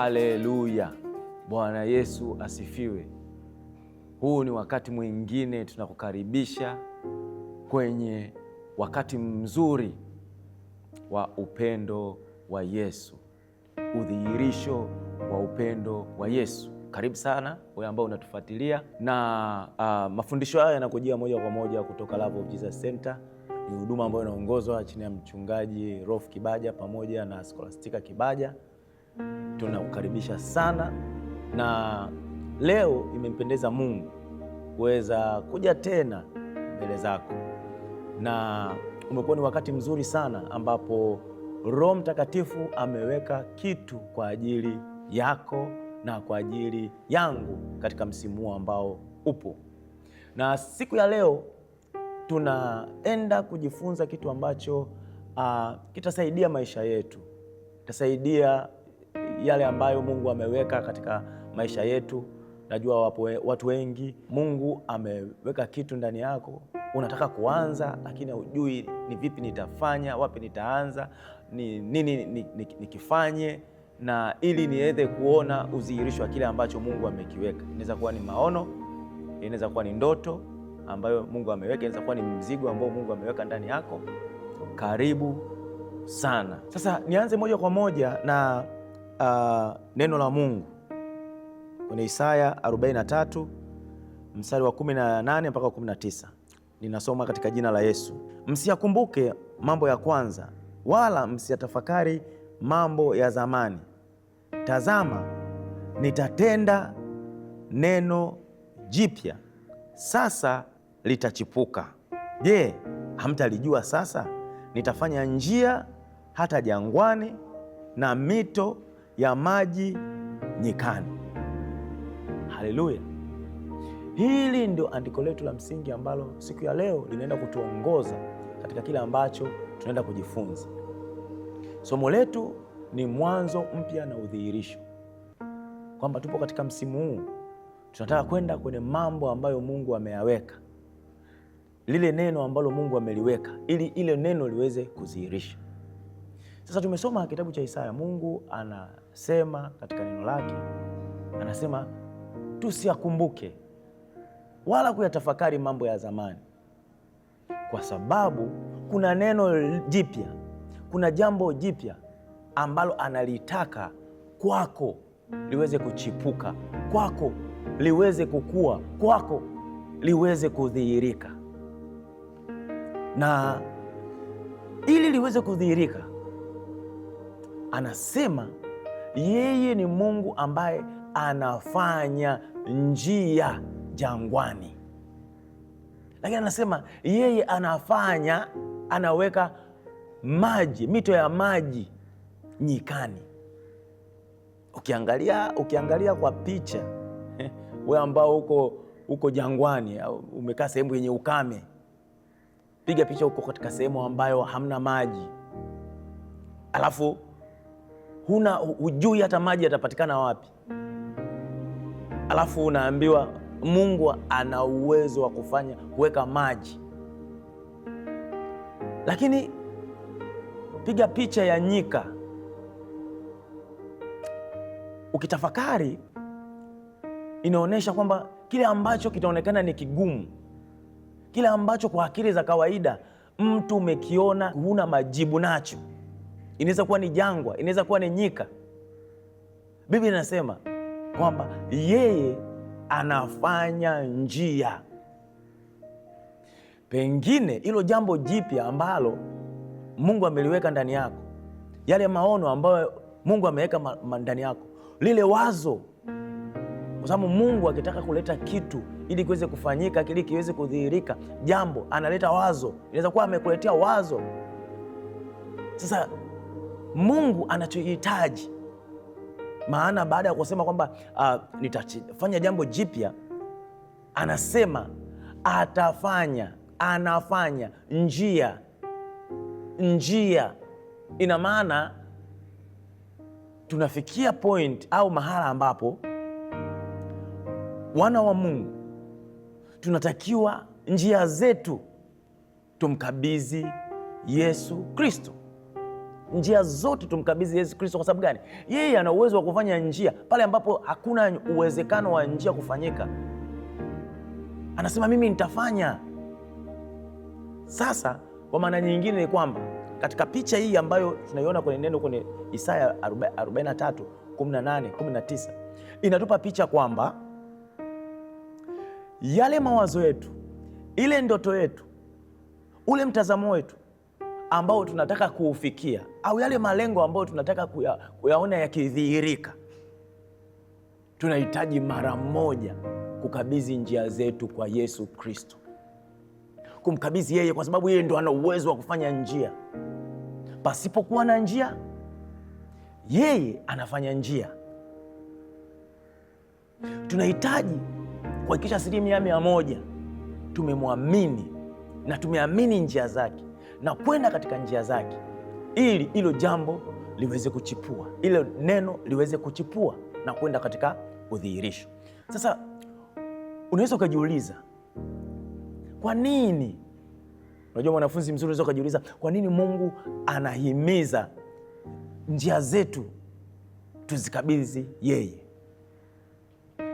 Haleluya, Bwana Yesu asifiwe. Huu ni wakati mwingine tunakukaribisha kwenye wakati mzuri wa upendo wa Yesu, udhihirisho wa upendo wa Yesu. Karibu sana wewe ambao unatufuatilia, na mafundisho haya yanakujia moja kwa moja kutoka Love of Jesus Center. Ni huduma ambayo inaongozwa chini ya mchungaji Rolf Kibaja pamoja na Scholastica Kibaja. Tunakukaribisha sana, na leo imempendeza Mungu kuweza kuja tena mbele zako, na umekuwa ni wakati mzuri sana ambapo Roho Mtakatifu ameweka kitu kwa ajili yako na kwa ajili yangu katika msimu ambao upo. Na siku ya leo tunaenda kujifunza kitu ambacho kitasaidia maisha yetu, kitasaidia yale ambayo Mungu ameweka katika maisha yetu. Najua wapo watu wengi, Mungu ameweka kitu ndani yako, unataka kuanza lakini hujui ni vipi nitafanya, wapi nitaanza, ni nini nikifanye, na ili niweze kuona udhihirisho wa kile ambacho Mungu amekiweka. Inaweza kuwa ni maono, inaweza kuwa ni ndoto ambayo Mungu ameweka, inaweza kuwa ni mzigo ambao Mungu ameweka ndani yako. Karibu sana. Sasa nianze moja kwa moja na neno la Mungu kwenye Isaya 43 mstari wa 18 mpaka 19. Ninasoma katika jina la Yesu. Msiyakumbuke mambo ya kwanza, wala msiyatafakari mambo ya zamani. Tazama, nitatenda neno jipya, sasa litachipuka. Je, hamtalijua sasa? Nitafanya njia hata jangwani na mito ya maji nyikani. Haleluya! Hili ndio andiko letu la msingi ambalo siku ya leo linaenda kutuongoza katika kile ambacho tunaenda kujifunza. Somo letu ni mwanzo mpya na udhihirisho, kwamba tupo katika msimu huu tunataka kwenda kwenye mambo ambayo Mungu ameyaweka, lile neno ambalo Mungu ameliweka, ili ile neno liweze kudhihirisha. Sasa tumesoma kitabu cha Isaya. Mungu anasema katika neno lake, anasema tusiyakumbuke wala kuyatafakari mambo ya zamani, kwa sababu kuna neno jipya, kuna jambo jipya ambalo analitaka kwako liweze kuchipuka, kwako liweze kukua, kwako liweze kudhihirika. Na ili liweze kudhihirika, anasema yeye ni Mungu ambaye anafanya njia jangwani, lakini anasema yeye anaweka maji, mito ya maji nyikani. Ukiangalia kwa picha, wewe ambao uko jangwani au umekaa sehemu yenye ukame, piga picha uko katika sehemu ambayo hamna maji, alafu hujui hata maji yatapatikana wapi, alafu unaambiwa Mungu ana uwezo wa kuweka maji. Lakini piga picha ya nyika, ukitafakari inaonyesha kwamba kile ambacho kitaonekana ni kigumu, kile ambacho kwa akili za kawaida mtu umekiona huna majibu nacho, inaweza kuwa ni jangwa, inaweza kuwa ni nyika. Biblia inasema kwamba yeye anafanya njia. Pengine hilo jambo jipya ambalo Mungu ameliweka ndani yako, yale maono ambayo Mungu ameweka ndani yako, lile wazo, kwa sababu Mungu akitaka kuleta kitu ili kiweze kufanyika, ili kiweze kudhihirika, jambo analeta wazo. Inaweza kuwa amekuletea wazo. Sasa Mungu anachohitaji, maana baada ya kusema kwamba nitafanya jambo jipya, anasema anafanya njia. Ina maana tunafikia point au mahala ambapo wana wa Mungu tunatakiwa njia zetu tumkabidhi Yesu Kristo. njia zote tumkabidhi Yesu Kristo. Kwa sababu gani? Yeye ana uwezo wa kufanya njia pale ambapo hakuna uwezekano wa njia kufanyika. Anasema mimi nitafanya. Sasa kwa maana nyingine ni kwamba katika picha hii ambayo tunaiona kwenye neno kwenye Isaya 43:18-19 inatupa picha kwamba yale mawazo yetu, ile ndoto yetu, ule mtazamo wetu ambao tunataka kuufikia, au yale malengo ambayo tunataka kuyaona yakidhihirika, tunahitaji mara moja kukabidhi njia zetu kwa Yesu Kristo, kumkabidhi yeye, kwa sababu yeye ndo ana uwezo wa kufanya njia. Pasipokuwa na njia, yeye anafanya njia. Tunahitaji kuhakikisha 100% tumemwamini na tumeamini njia zake na kwenda katika njia zake, ili hilo jambo liweze kuchipua, ile neno liweze kuchipua na kwenda katika udhihirisho. Sasa unaweza ukajiuliza kwa nini? Unajua, mwanafunzi mzuri unaweza ukajiuliza kwa nini Mungu anahimiza njia zetu tuzikabidhi yeye?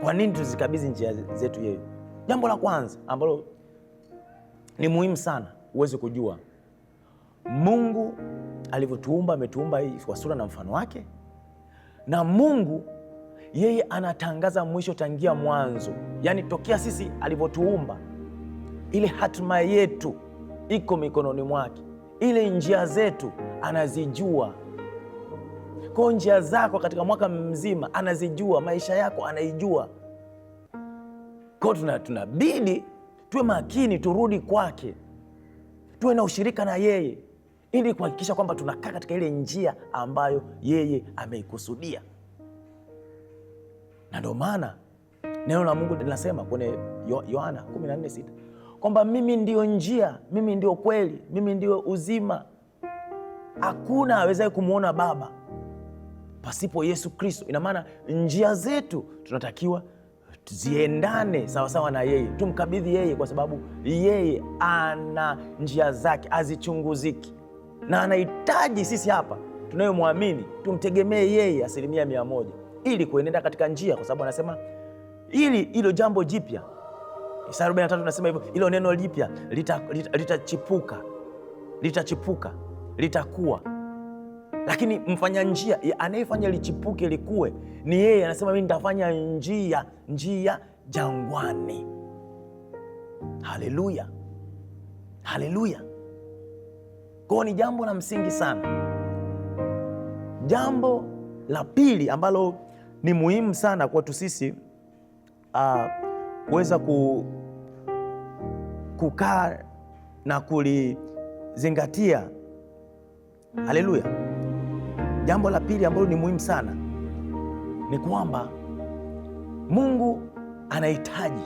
Kwa nini tuzikabidhi njia zetu yeye? Jambo la kwanza ambalo ni muhimu sana uweze kujua, Mungu alivyotuumba, ametuumba kwa sura na mfano wake, na Mungu yeye anatangaza mwisho tangia mwanzo. Yaani tokea sisi alivyotuumba, ile hatima yetu iko mikononi mwake, ile njia zetu anazijua. Kwa njia zako katika mwaka mzima anazijua, maisha yako anaijua. Kwa tunabidi tuwe makini, turudi kwake, tuwe na ushirika na yeye, ili kuhakikisha kwamba tunakaa katika ile njia ambayo yeye ameikusudia. Na ndio maana neno la Mungu linasema kwenye Yohana 14:6 kwamba mimi ndio njia, mimi ndio kweli, mimi ndio uzima. Hakuna awezaye kumwona Baba pasipo Yesu Kristo. Ina maana njia zetu tunatakiwa ziendane sawasawa na yeye, tumkabidhi yeye, kwa sababu yeye ana njia zake, hazichunguziki, na anahitaji sisi hapa tunayomwamini tumtegemee yeye 100% ili kuenenda katika njia, kwa sababu anasema ili hilo jambo jipya, Isaya 43 anasema hivyo, hilo neno jipya litachipuka, litakuwa. Lakini mfanya njia, anayefanya lichipuke likue ni yeye. Anasema mimi nitafanya njia jangwani. Haleluya, haleluya. Kwa ni jambo la msingi sana. Jambo la pili ambalo ni muhimu sana kwetu sisi kuweza kukaa na kulizingatia. Haleluya. Jambo la pili ambalo ni muhimu sana ni kwamba Mungu anahitaji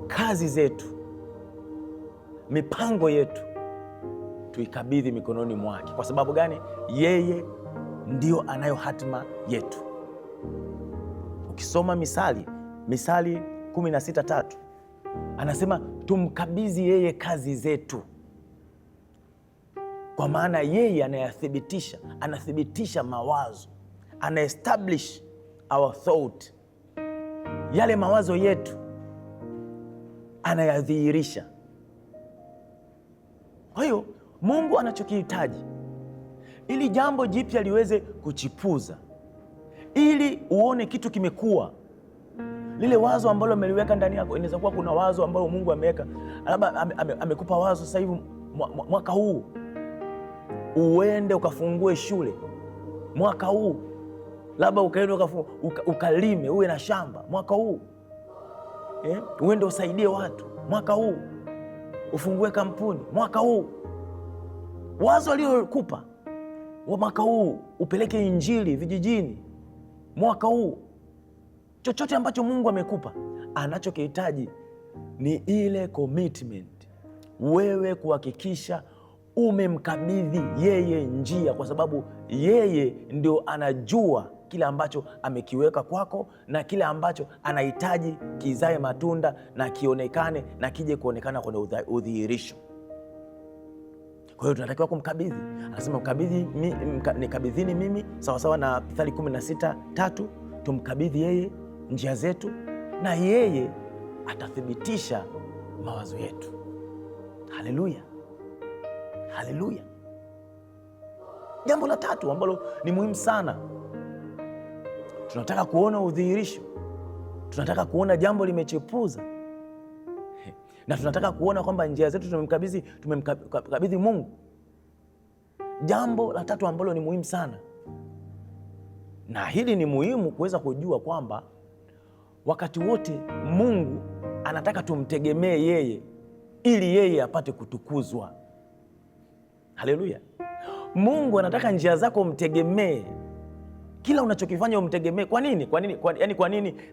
kazi zetu, mipango yetu tuikabidhi mikononi mwake. Kwa sababu gani? Yeye ndio anayo hatima yetu. Ukisoma Misali 16:3 anasema tumkabidhi yeye kazi zetu, kwa maana yeye anathibitisha mawazo, establish our thought. Yale mawazo yetu anayadhihirisha. Kwa hiyo Mungu anachokihitaji ili jambo jipya liweze kuchipuza, ili uone kitu kimekuwa, lile wazo ambalo ameliweka ndani yako. Inaweza kuwa kuna wazo ambalo Mungu ameweka, labda amekupa wazo sasa hivi mwaka huu uende ukafungue shule, mwaka huu labda ukaenda ukalime, uwe na shamba mwaka huu, uende usaidie watu mwaka huu, ufungue kampuni mwaka huu. Wazo aliyokupa mwaka huu, upeleke injili vijijini mwaka huu. Chochote ambacho Mungu amekupa, anachokihitaji ni ile commitment, wewe kuhakikisha umemkabidhi yeye njia, kwa sababu yeye ndio anajua kile ambacho amekiweka kwako na kile ambacho anahitaji kizae matunda na kionekane na kije kuonekana kwenye udhihirisho. Kwa hiyo tunatakiwa kumkabidhi. Anasema nikabidhini mimi, sawasawa na Mithali 16:3, tumkabidhi yeye njia zetu na yeye atathibitisha mawazo yetu. Haleluya, haleluya. Jambo la tatu ambalo ni muhimu sana, tunataka kuona udhihirisho, tunataka kuona jambo limechepuza, na tunataka kuona kwamba njia zetu tumemkabidhi Mungu. Jambo la tatu ambalo ni muhimu sana, na hili ni muhimu kuweza kujua kwamba wakati wote Mungu anataka tumtegemee yeye ili yeye apate kutukuzwa. Haleluya. Mungu anataka njia zako umtegemee, kila unachokifanya umtegemee. Kwa nini?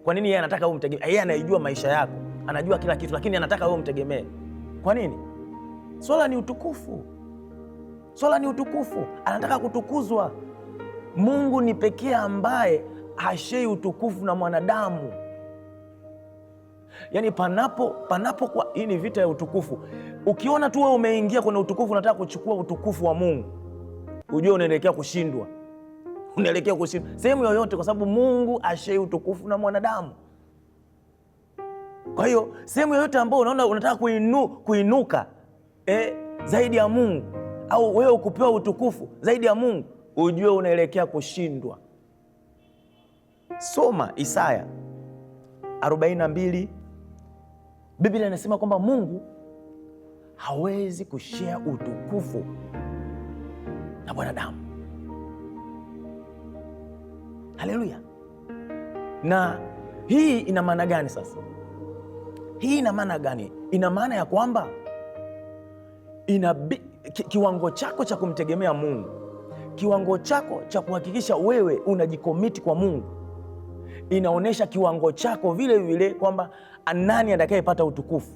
Kwa nini yeye anataka wewe umtegemee? Yeye anaijua maisha yako, anajua kila kitu, lakini anataka wewe umtegemee. Kwa nini? Swala ni utukufu. Swala ni utukufu. Anataka kutukuzwa. Mungu ni pekee ambaye hashei utukufu na mwanadamu. Yaani panapo kwa hii ni vita ya utukufu. Ukiona tu wewe umeingia kwenye utukufu, unataka kuchukua utukufu wa Mungu, ujue unaelekea kushindwa. Unaelekea kushindwa sehemu yoyote, kwa sababu Mungu hashei utukufu na mwanadamu. Kwa hiyo sehemu yoyote ambayo unaona unataka kuinuka zaidi ya Mungu, au wewe kupewa utukufu zaidi ya Mungu, ujue unaelekea kushindwa. Soma Isaya 42. Biblia inasema kwamba Mungu hawezi kushare utukufu na mwanadamu. Haleluya. Na hii ina maana gani sasa? Hii ina maana gani? Ina maana ya kwamba kiwango chako cha kumtegemea Mungu, kiwango chako cha kuhakikisha wewe unajikomiti kwa Mungu, inaonyesha kiwango chako vile vile kwamba nani atakayepata utukufu.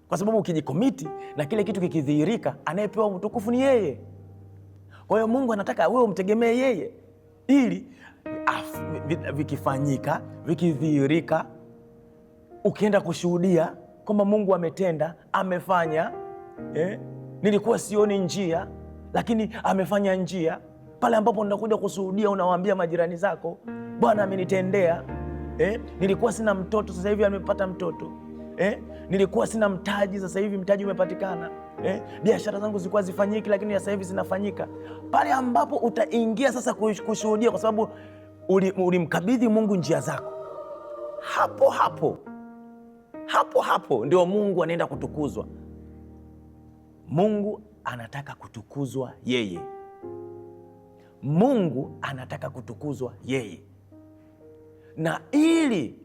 Kwa sababu ukijikomiti na kile kitu kikidhihirika, anayepewa utukufu ni yeye. Kwa hiyo Mungu anataka wewe umtegemee yeye, ili vikifanyika, vikidhihirika, ukienda kushuhudia kwamba Mungu ametenda, amefanya, nilikuwa sioni njia lakini amefanya njia. Pale ambapo unakuja kushuhudia, unawaambia majirani zako, Bwana amenitendea. Nilikuwa sina mtoto, sasa hivi amepata mtoto. Nilikuwa sina mtaji, sasa hivi mtaji umepatikana. Biashara zangu zilikuwa zifanyiki, lakini sasa hivi zinafanyika. Pale ambapo utaingia sasa kushuhudia, kwa sababu ulimkabidhi Mungu njia zako, hapo ndio Mungu anaenda kutukuzwa. Mungu anataka kutukuzwa yeye. Mungu anataka kutukuzwa yeye. Na ili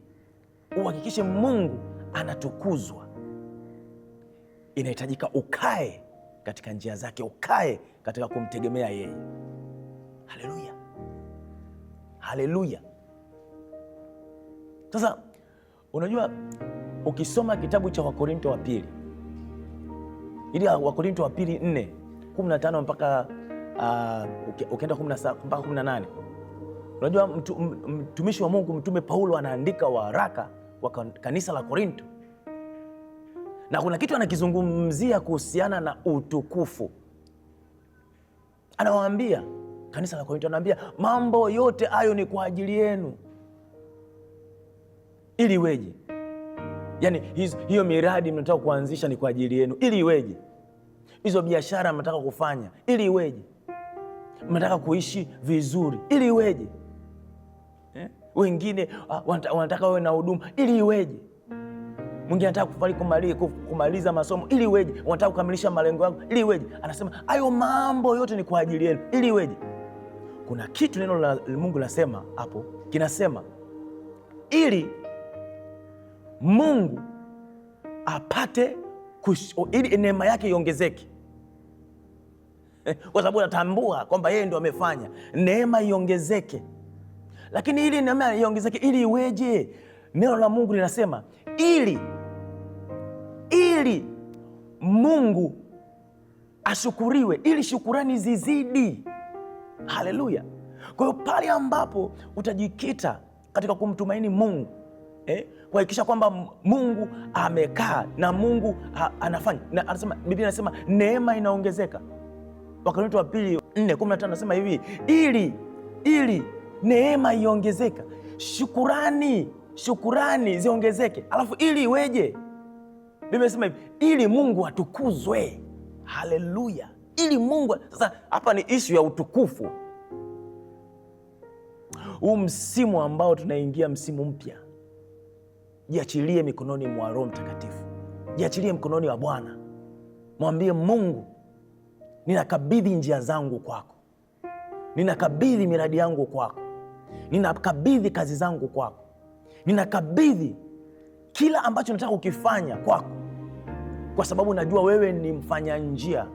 uhakikishe Mungu anatukuzwa, inahitajika ukae katika njia zake, ukae katika kumtegemea yeye. Haleluya, haleluya. Sasa unajua, ukisoma kitabu cha Wakorinto wa pili, ili Wakorinto wa pili 4:15 mpaka ukienda 17 mpaka 18, unajua mtumishi wa Mungu Mtume Paulo anaandika waraka wa kanisa la Korinto, na kuna kitu anakizungumzia kuhusiana na utukufu. Anawaambia kanisa la Korinto, anawaambia mambo yote hayo ni kwa ajili yenu. Ili iweje? Yaani hiyo miradi mnataka kuanzisha ni kwa ajili yenu. Ili iweje? Hizo biashara mnataka kufanya, ili iweje? Mnataka kuishi vizuri, ili iweje? Wengine wanataka wawe na huduma, ili iweje? Mwingine anataka kumaliza masomo, ili iweje? Wanataka kukamilisha malengo yako, ili iweje? Anasema hayo mambo yote ni kwa ajili yenu, ili iweje? Kuna kitu neno la Mungu lasema hapo, kinasema ili Mungu apate ili neema yake iongezeke. Kwa sababu natambua kwamba yeye ndo amefanya neema iongezeke. Lakini ili neema iongezeke, ili iweje? Neno la Mungu linasema ili Mungu ashukuriwe, ili shukurani zizidi. Haleluya. Kwa hiyo pale ambapo utajikita katika kumtumaini Mungu, kuhakikisha kwamba Mungu amekaa na Mungu anafanya. Na anasema, Biblia inasema neema inaongezeka. Wakorintho wa pili 4:15 anasema hivi, ili neema iongezeka, shukurani ziongezeke. Alafu ili iweje? Biblia inasema hivi, ili Mungu atukuzwe. Haleluya! Ili Mungu. Sasa hapa ni ishu ya utukufu. Huu msimu ambao tunaingia, msimu mpya, jiachilie mikononi mwa Roho Mtakatifu, jiachilie mikononi wa Bwana. Mwambie Mungu, ninakabidhi njia zangu kwako, ninakabidhi miradi yangu kwako, ninakabidhi kazi zangu kwako, ninakabidhi kila ambacho nataka ukifanya kwako, kwa sababu najua wewe ni mfanya njia.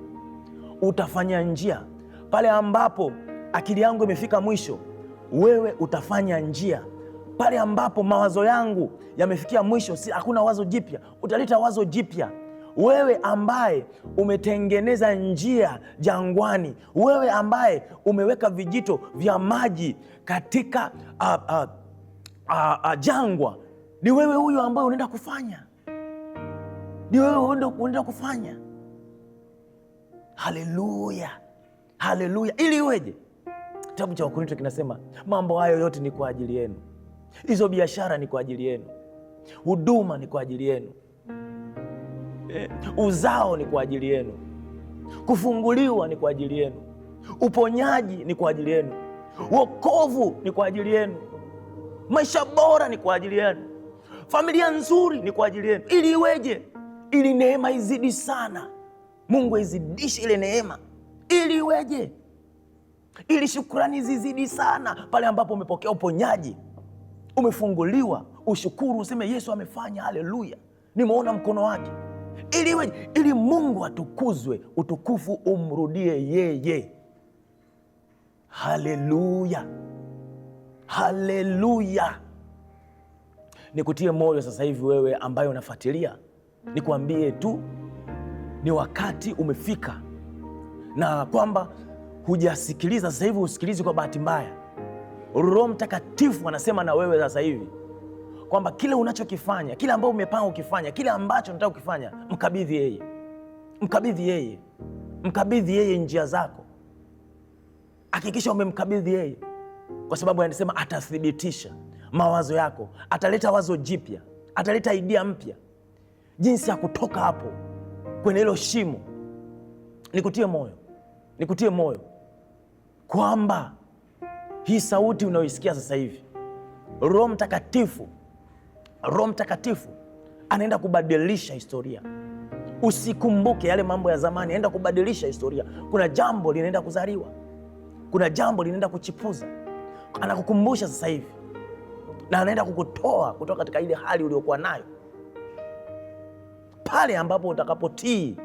Utafanya njia pale ambapo akili yangu imefika mwisho, wewe utafanya njia. Pale ambapo mawazo yangu yamefikia mwisho, hakuna wazo jipya, utaleta wazo jipya. Wewe ambaye umetengeneza njia jangwani, wewe ambaye umeweka vijito vya maji katika jangwa, ni wewe huyo ambaye unaenda kufanya, ni wewe unaenda kufanya. Haleluya, haleluya. Ili iweje? Kitabu cha Wakorintho kinasema mambo hayo yote ni kwa ajili yenu. Hizo biashara ni kwa ajili yenu, huduma ni kwa ajili yenu, uzao ni kwa ajili yenu, kufunguliwa ni kwa ajili yenu, uponyaji ni kwa ajili yenu, wokovu ni kwa ajili yenu, maisha bora ni kwa ajili yenu, familia nzuri ni kwa ajili yenu. Ili iweje? Ili neema izidi sana, Mungu aizidishe ile neema. Ili iweje? Ili shukrani zizidi sana. Pale ambapo umepokea uponyaji, umefunguliwa, ushukuru, useme Yesu amefanya, haleluya, nimeona mkono wake. Ili iweje? Ili Mungu atukuzwe, utukufu umrudie yeye. Haleluya, haleluya. Nikutie moyo sasa hivi wewe ambaye unafuatilia, nikwambie tu ni wakati umefika, na kwamba hujasikiliza sasa hivi, usikilizi kwa bahati mbaya. Roho Mtakatifu anasema na wewe sasa hivi kwamba kile unachokifanya, kile ambacho umepanga ukifanya, kile ambacho unataka ukifanya, mkabidhi yeye, mkabidhi yeye, mkabidhi yeye njia zako. Hakikisha umemkabidhi yeye, kwa sababu anasema atathibitisha mawazo yako, ataleta wazo jipya, ataleta idea mpya, jinsi ya kutoka hapo kwenye hilo shimo. Nikutie moyo, nikutie moyo kwamba hii sauti unayoisikia sasa hivi, Roho Mtakatifu, Roho Mtakatifu anaenda kubadilisha historia. Usikumbuke yale mambo ya zamani, anaenda kubadilisha historia. Kuna jambo linaenda kuzaliwa, kuna jambo linaenda kuchipuza. Anakukumbusha sasa hivi, na anaenda kukutoa kutoka katika ile hali uliokuwa nayo, pale ambapo utakapotii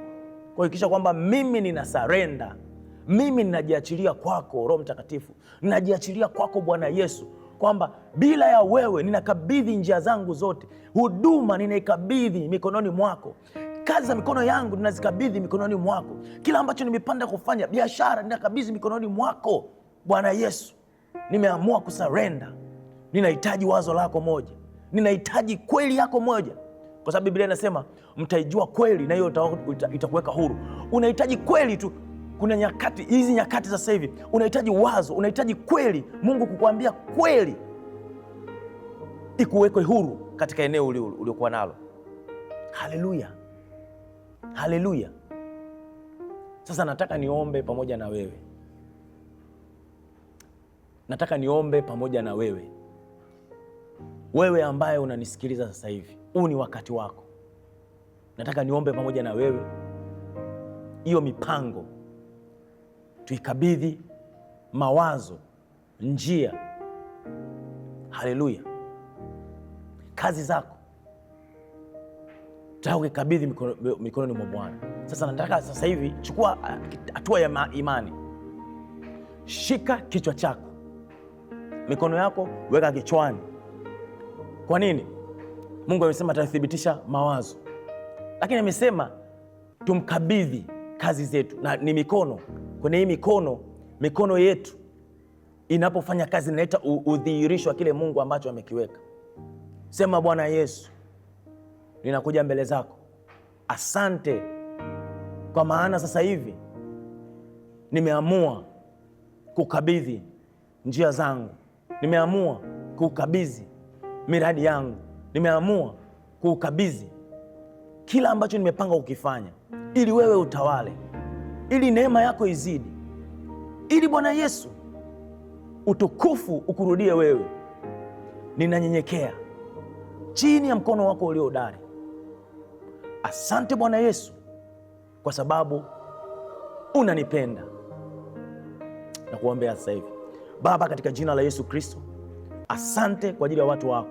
kuhakikisha kwamba mimi nina surrender, mimi ninajiachilia kwako Roho Mtakatifu, ninajiachilia kwako Bwana Yesu, kwamba bila ya wewe ninakabidhi njia zangu zote, huduma ninaikabidhi mikononi mwako, kazi za mikono yangu ninazikabidhi mikononi mwako, kila ambacho nimepanda kufanya, biashara ninakabidhi mikononi mwako Bwana Yesu. Nimeamua kusurrender. Ninahitaji wazo lako moja, ninahitaji kweli yako moja, kwa sababu Biblia inasema mtaijua kweli na hiyo itakuweka huru. Unahitaji kweli tu. Kuna nyakati, hizi nyakati za sasa hivi unahitaji wazo, unahitaji kweli, Mungu kukuambia kweli, ikuweke huru katika eneo uliokuwa nalo. Haleluya, haleluya. Sasa nataka niombe pamoja na wewe, nataka niombe pamoja na wewe, wewe ambaye unanisikiliza sasa hivi. Huu ni wakati wako. Nataka niombe pamoja na wewe. Hiyo mipango tuikabidhi, mawazo, njia, haleluya, kazi zako tukabidhi mikononi mwa Bwana. Sasa nataka sasa hivi chukua hatua ya imani. Shika kichwa chako, mikono yako weka kichwani. Kwa nini? Mungu amesema atathibitisha mawazo, lakini amesema tumkabidhi kazi zetu, na ni mikono. Kwenye hii mikono yetu inapofanya kazi inaleta udhihirisho wa kile Mungu ambacho amekiweka. Sema, Bwana Yesu, ninakuja mbele zako. Asante kwa maana sasa hivi nimeamua kukabidhi njia zangu, nimeamua kukabidhi miradi yangu, nimeamua kukabidhi kila ambacho nimepanga kukifanya, ili wewe utawale, ili neema yako izidi, ili Bwana Yesu utukufu ukurudie wewe. Ninanyenyekea chini ya mkono wako ulio hodari. Asante Bwana Yesu kwa sababu unanipenda. Na kuombea sasa hivi. Baba, katika jina la Yesu Kristo, asante kwa ajili ya watu wako.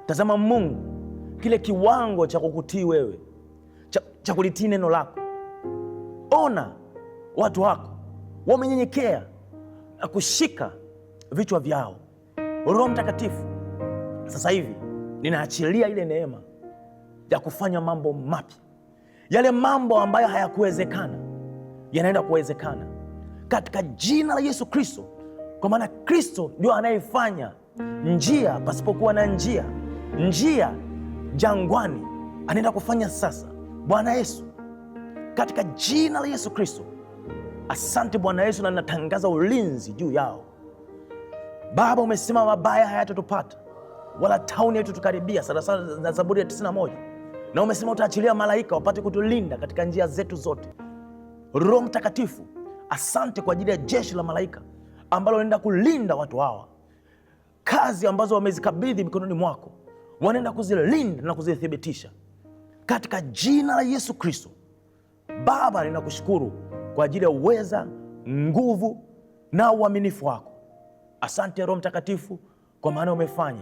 Tazama Mungu, kile kiwango cha kukutii wewe, cha kulitii neno lako. Ona watu wako wamenyenyekea na kushika vichwa vyao. Roho Mtakatifu, sasa hivi ninaachilia ile neema ya kufanya mambo mapya. Yale mambo ambayo hayakuwezekana yanaenda kuwezekana katika jina la Yesu Kristo, kwa maana Kristo ndio anayefanya njia pasipokuwa na njia, njia jangwani anaenda kufanya sasa. Bwana Yesu, katika jina la Yesu Kristo, asante Bwana Yesu, na ninatangaza ulinzi juu yao. Baba, umesema mabaya hayatatupata wala tauni haitatukaribia, sawasawa na Zaburi ya 91. Na umesema utaachilia malaika wapate kutulinda katika njia zetu zote. Roho Mtakatifu, asante kwa ajili ya jeshi la malaika ambalo wanaenda kulinda watu hawa. Kazi ambazo wamezikabidhi mikononi mwako wanaenda kuzilinda na kuzithibitisha katika jina la Yesu Kristo. Baba, ninakushukuru kwa ajili ya uweza, nguvu na uaminifu wako. Asante Roho Mtakatifu kwa maana umefanya.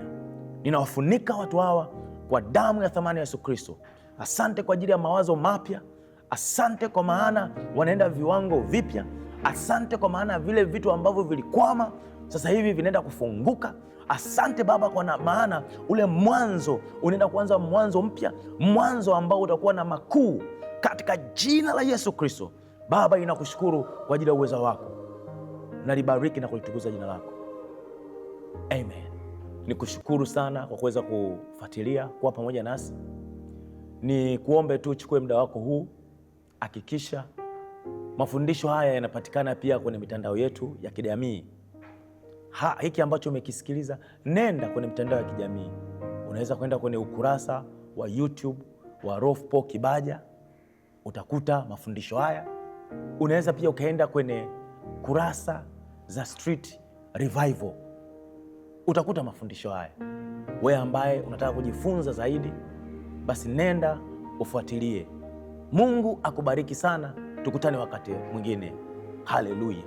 Ninawafunika watu hawa kwa damu ya thamani ya Yesu Kristo. Asante kwa ajili ya mawazo mapya. Asante kwa maana wanaenda viwango vipya. Asante kwa maana vile vitu ambavyo vilikwama sasa hivi vinaenda kufunguka. Asante Baba kwa maana ule mwanzo unaenda kuanza mwanzo mpya, mwanzo ambao utakuwa na makuu katika jina la Yesu Kristo. Baba, ninakushukuru kwa ajili ya uweza wako. Nalibariki na kulitukuza jina lako. Amen. Nikushukuru sana kwa kuweza kufuatilia, kuwa pamoja nasi. Ni kuombe tu chukue muda wako huu, hakikisha mafundisho haya yanapatikana pia kwenye mitandao yetu ya kijamii. Hiki ambacho umekisikiliza, nenda kwenye mitandao ya kijamii. Unaweza kwenda kwenye ukurasa wa YouTube wa Rolf Paul Kibaja, utakuta mafundisho haya. Unaweza pia ukaenda kwenye kurasa za Street Revival, utakuta mafundisho haya. Wewe ambaye unataka kujifunza zaidi, basi nenda ufuatilie. Mungu akubariki sana. Tukutane wakati mwingine. Haleluya.